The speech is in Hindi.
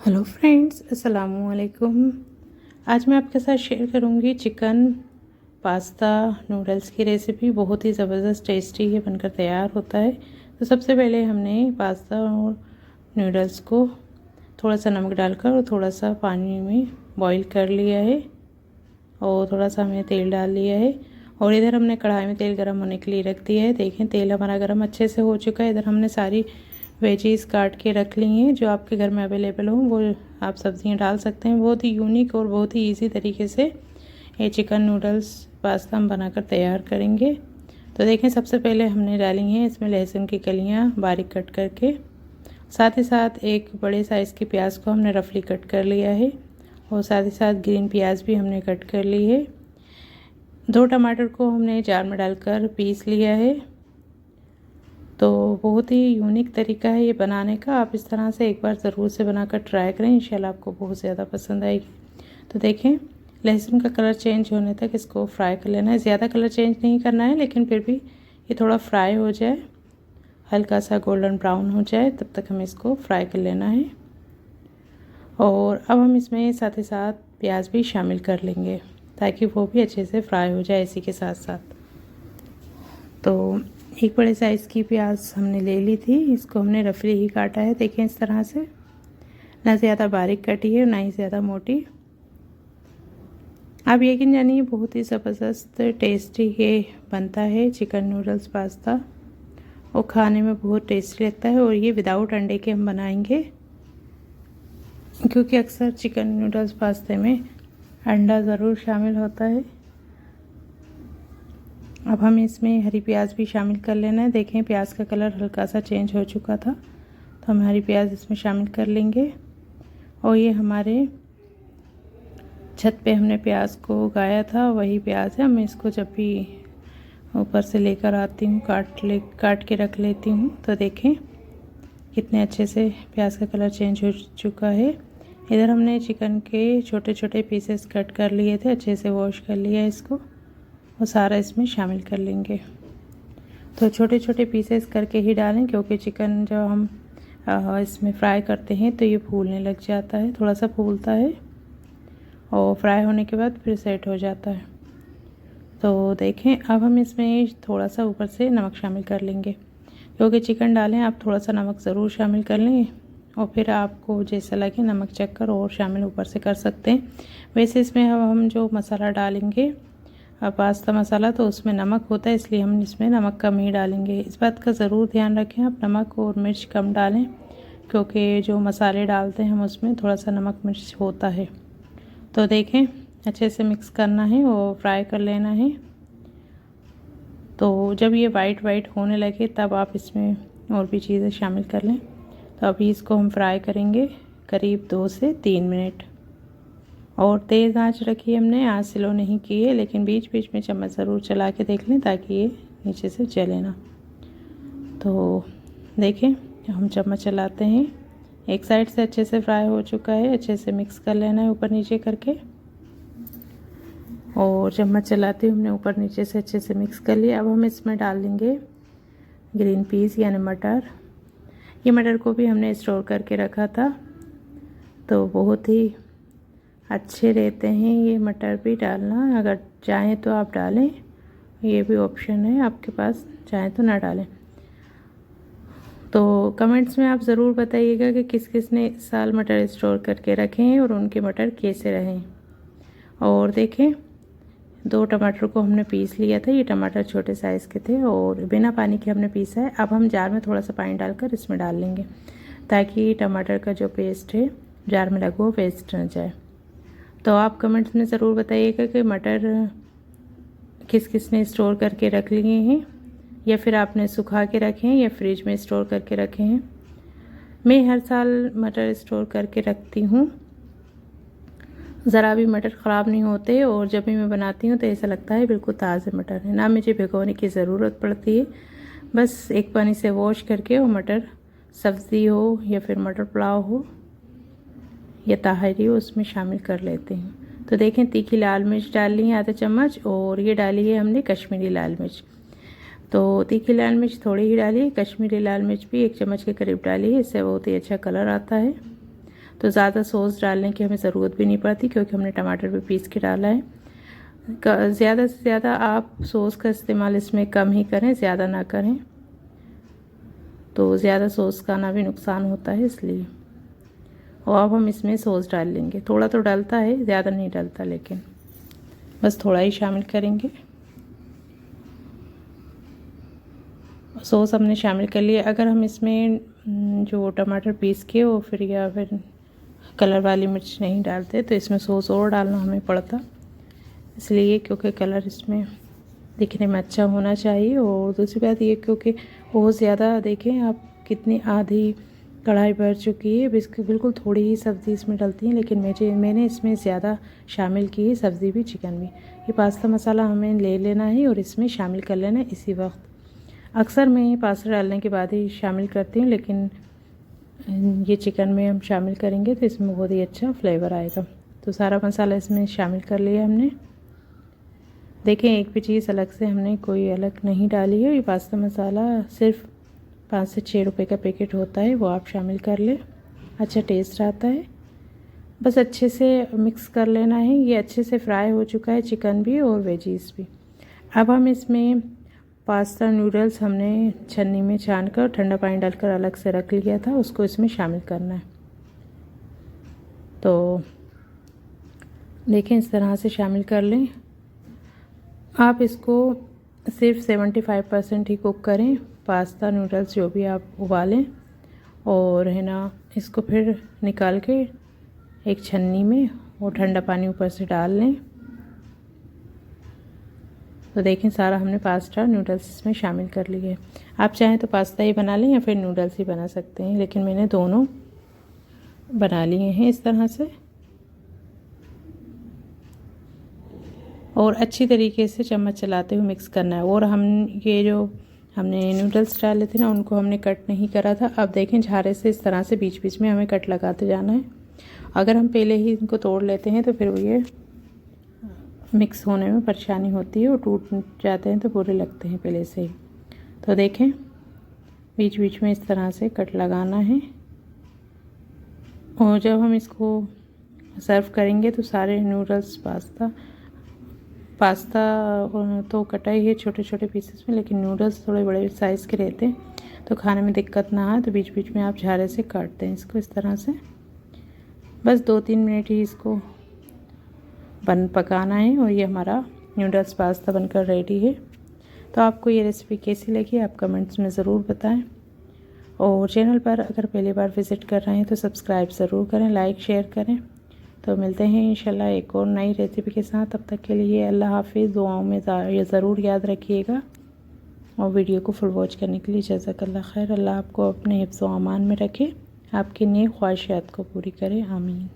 हेलो फ्रेंड्स, अस्सलामुअलैकुम। आज मैं आपके साथ शेयर करूंगी चिकन पास्ता नूडल्स की रेसिपी। बहुत ही ज़बरदस्त टेस्टी ये बनकर तैयार होता है। तो सबसे पहले हमने पास्ता और नूडल्स को थोड़ा सा नमक डालकर और थोड़ा सा पानी में बॉईल कर लिया है और थोड़ा सा हमने तेल डाल लिया है। और इधर हमने कढ़ाई में तेल गर्म होने के लिए रख दिया है। देखें, तेल हमारा गर्म अच्छे से हो चुका है। इधर हमने सारी वेजीज काट के रख ली हैं, जो आपके घर में अवेलेबल हो वो आप सब्जियां डाल सकते हैं। बहुत ही यूनिक और बहुत ही इजी तरीके से ये चिकन नूडल्स पास्ता हम बनाकर तैयार करेंगे। तो देखें, सबसे पहले हमने डाली हैं इसमें लहसुन की कलियां बारीक कट करके। साथ ही साथ एक बड़े साइज़ की प्याज को हमने रफली कट कर लिया है और साथ ही साथ ग्रीन प्याज भी हमने कट कर ली है। 2 टमाटर को हमने जार में डालकर पीस लिया है। तो बहुत ही यूनिक तरीका है ये बनाने का। आप इस तरह से एक बार ज़रूर से बनाकर ट्राई करें, इंशाल्लाह आपको बहुत ज़्यादा पसंद आएगी। तो देखें, लहसुन का कलर चेंज होने तक इसको फ्राई कर लेना है। ज़्यादा कलर चेंज नहीं करना है, लेकिन फिर भी ये थोड़ा फ्राई हो जाए, हल्का सा गोल्डन ब्राउन हो जाए, तब तक हमें इसको फ्राई कर लेना है। और अब हम इसमें साथ ही साथ प्याज भी शामिल कर लेंगे ताकि वो भी अच्छे से फ्राई हो जाए इसी के साथ साथ। तो एक बड़े साइज़ की प्याज हमने ले ली थी, इसको हमने रफली ही काटा है। देखें, इस तरह से, ना ज़्यादा बारीक कटी है ना ही ज़्यादा मोटी। आप यकीन जानिए, बहुत ही ज़बरदस्त टेस्टी ये बनता है चिकन नूडल्स पास्ता और खाने में बहुत टेस्टी लगता है। और ये विदाउट अंडे के हम बनाएंगे, क्योंकि अक्सर चिकन नूडल्स पास्ते में अंडा ज़रूर शामिल होता है। अब हम इसमें हरी प्याज भी शामिल कर लेना है। देखें, प्याज का कलर हल्का सा चेंज हो चुका था, तो हम हरी प्याज इसमें शामिल कर लेंगे। और ये हमारे छत पे हमने प्याज को उगाया था, वही प्याज है। मैं इसको जब भी ऊपर से लेकर आती हूँ काट के रख लेती हूँ। तो देखें कितने अच्छे से प्याज का कलर चेंज हो चुका है। इधर हमने चिकन के छोटे छोटे पीसेस कट कर लिए थे, अच्छे से वॉश कर लिया इसको, वो सारा इसमें शामिल कर लेंगे। तो छोटे छोटे पीसेस करके ही डालें, क्योंकि चिकन जब हम इसमें फ्राई करते हैं तो ये फूलने लग जाता है, थोड़ा सा फूलता है और फ्राई होने के बाद फिर सेट हो जाता है। तो देखें, अब हम इसमें थोड़ा सा ऊपर से नमक शामिल कर लेंगे, क्योंकि चिकन डालें आप थोड़ा सा नमक ज़रूर शामिल कर लें और फिर आपको जैसा लगे नमक चेक कर और शामिल ऊपर से कर सकते हैं। वैसे इसमें अब हम जो मसाला डालेंगे पास्ता मसाला, तो उसमें नमक होता है, इसलिए हम इसमें नमक कम ही डालेंगे। इस बात का ज़रूर ध्यान रखें, आप नमक और मिर्च कम डालें, क्योंकि जो मसाले डालते हैं हम उसमें थोड़ा सा नमक मिर्च होता है। तो देखें, अच्छे से मिक्स करना है और फ्राई कर लेना है। तो जब ये वाइट वाइट होने लगे तब आप इसमें और भी चीज़ें शामिल कर लें। तो अभी इसको हम फ्राई करेंगे करीब 2 से 3 मिनट। और तेज़ आंच रखी है हमने, आंच स्लो नहीं की है, लेकिन बीच बीच में चम्मच ज़रूर चला के देख लें ताकि ये नीचे से जले ना। तो देखें, हम चम्मच चलाते हैं, एक साइड से अच्छे से फ्राई हो चुका है। अच्छे से मिक्स कर लेना है ऊपर नीचे करके, और चम्मच चलाते हुए हमने ऊपर नीचे से अच्छे से मिक्स कर लिया। अब हम इसमें डाल देंगे ग्रीन पीस यानी मटर। ये मटर को भी हमने स्टोर करके रखा था, तो बहुत ही अच्छे रहते हैं ये मटर भी डालना। अगर चाहें तो आप डालें, ये भी ऑप्शन है आपके पास, चाहें तो ना डालें। तो कमेंट्स में आप ज़रूर बताइएगा कि किस किस ने इस साल मटर स्टोर करके रखे हैं और उनके मटर कैसे रहे। और देखें, 2 टमाटर को हमने पीस लिया था, ये टमाटर छोटे साइज़ के थे और बिना पानी के हमने पीसा है। अब हम जार में थोड़ा सा पानी डालकर इसमें डाल लेंगे, ताकि टमाटर का जो पेस्ट है जार में लगा वो वेस्ट न जाए। तो आप कमेंट्स में ज़रूर बताइएगा कि मटर किस किस ने स्टोर करके रख लिए हैं, या फिर आपने सुखा के रखे हैं या फ्रिज में स्टोर करके रखे हैं। मैं हर साल मटर स्टोर करके रखती हूँ, ज़रा भी मटर ख़राब नहीं होते, और जब भी मैं बनाती हूँ तो ऐसा लगता है बिल्कुल ताज़े मटर है, ना मुझे भिगोने की ज़रूरत पड़ती है। बस एक पानी से वॉश करके वो मटर सब्ज़ी हो या फिर मटर पुलाव हो या ताहरी हो उसमें शामिल कर लेते हैं। तो देखें, तीखी लाल मिर्च डाल ली है आधा चम्मच, और ये डाली है हमने कश्मीरी लाल मिर्च। तो तीखी लाल मिर्च थोड़ी ही डाली है, कश्मीरी लाल मिर्च भी 1 चम्मच के करीब डाली है, इससे बहुत ही अच्छा कलर आता है। तो ज़्यादा सॉस डालने की हमें ज़रूरत भी नहीं पड़ती क्योंकि हमने टमाटर भी पीस के डाला है। ज़्यादा से ज़्यादा आप सॉस का इस्तेमाल इसमें कम ही करें, ज़्यादा ना करें, तो ज़्यादा सॉस खाना भी नुकसान होता है इसलिए। और अब हम इसमें सॉस डाल लेंगे। थोड़ा तो डलता है, ज़्यादा नहीं डलता, लेकिन बस थोड़ा ही शामिल करेंगे। सॉस हमने शामिल कर लिया। अगर हम इसमें जो टमाटर पीस के और फिर कलर वाली मिर्च नहीं डालते तो इसमें सॉस और डालना हमें पड़ता, इसलिए क्योंकि कलर इसमें दिखने में अच्छा होना चाहिए। और दूसरी बात ये क्योंकि बहुत ज़्यादा, देखें आप कितनी आधी कढ़ाई भर चुकी है, बिल्कुल थोड़ी ही सब्ज़ी इसमें डलती है, लेकिन मैंने इसमें ज़्यादा शामिल की है, सब्ज़ी भी चिकन भी। ये पास्ता मसाला हमें ले लेना है और इसमें शामिल कर लेना है इसी वक्त। अक्सर मैं पास्ता डालने के बाद ही शामिल करती हूँ, लेकिन ये चिकन में हम शामिल करेंगे तो इसमें बहुत ही अच्छा फ्लेवर आएगा। तो सारा मसाला इसमें शामिल कर लिया हमने। देखें एक भी चीज़ अलग से हमने कोई अलग नहीं डाली है। ये पास्ता मसाला सिर्फ 5 से 6 रुपए का पैकेट होता है, वो आप शामिल कर लें, अच्छा टेस्ट आता है। बस अच्छे से मिक्स कर लेना है। ये अच्छे से फ्राई हो चुका है चिकन भी और वेजीज भी। अब हम इसमें पास्ता नूडल्स हमने छन्नी में छान कर ठंडा पानी डालकर अलग से रख लिया था, उसको इसमें शामिल करना है। तो देखें इस तरह से शामिल कर लें। आप इसको सिर्फ 75% ही कुक करें, पास्ता नूडल्स जो भी आप उबालें, और है ना इसको फिर निकाल के एक छन्नी में और ठंडा पानी ऊपर से डाल लें। तो देखें सारा हमने पास्ता नूडल्स इसमें शामिल कर लिए। आप चाहें तो पास्ता ही बना लें या फिर नूडल्स ही बना सकते हैं, लेकिन मैंने दोनों बना लिए हैं इस तरह से। और अच्छी तरीके से चम्मच चलाते हुए मिक्स करना है। और हम ये जो हमने नूडल्स डाले थे ना, उनको हमने कट नहीं करा था। अब देखें झारे से इस तरह से बीच बीच में हमें कट लगाते जाना है। अगर हम पहले ही इनको तोड़ लेते हैं तो फिर ये मिक्स होने में परेशानी होती है और टूट जाते हैं तो बुरे लगते हैं पहले से ही। तो देखें बीच बीच में इस तरह से कट लगाना है। और जब हम इसको सर्व करेंगे तो सारे नूडल्स पास्ता तो कटा ही है छोटे छोटे पीसेस में, लेकिन नूडल्स थोड़े बड़े साइज़ के रहते हैं तो खाने में दिक्कत ना आए। तो बीच बीच में आप झारे से काटते हैं इसको इस तरह से। बस 2-3 मिनट ही इसको पकाना है और ये हमारा नूडल्स पास्ता बनकर रेडी है। तो आपको ये रेसिपी कैसी लगी आप कमेंट्स में ज़रूर बताएं। और चैनल पर अगर पहली बार विज़िट कर रहे हैं तो सब्सक्राइब ज़रूर करें, लाइक शेयर करें। तो मिलते हैं इंशाल्लाह एक और नई रेसिपी के साथ। तब तक के लिए अल्लाह हाफिज़। दुआओं में ये ज़रूर याद रखिएगा और वीडियो को फुल वॉच करने के लिए जज़ाकल्लाह खैर। अल्लाह आपको अपने हिफ्ज़ व अमान में रखे, आपकी नेक ख्वाहिशात को पूरी करे, आमीन।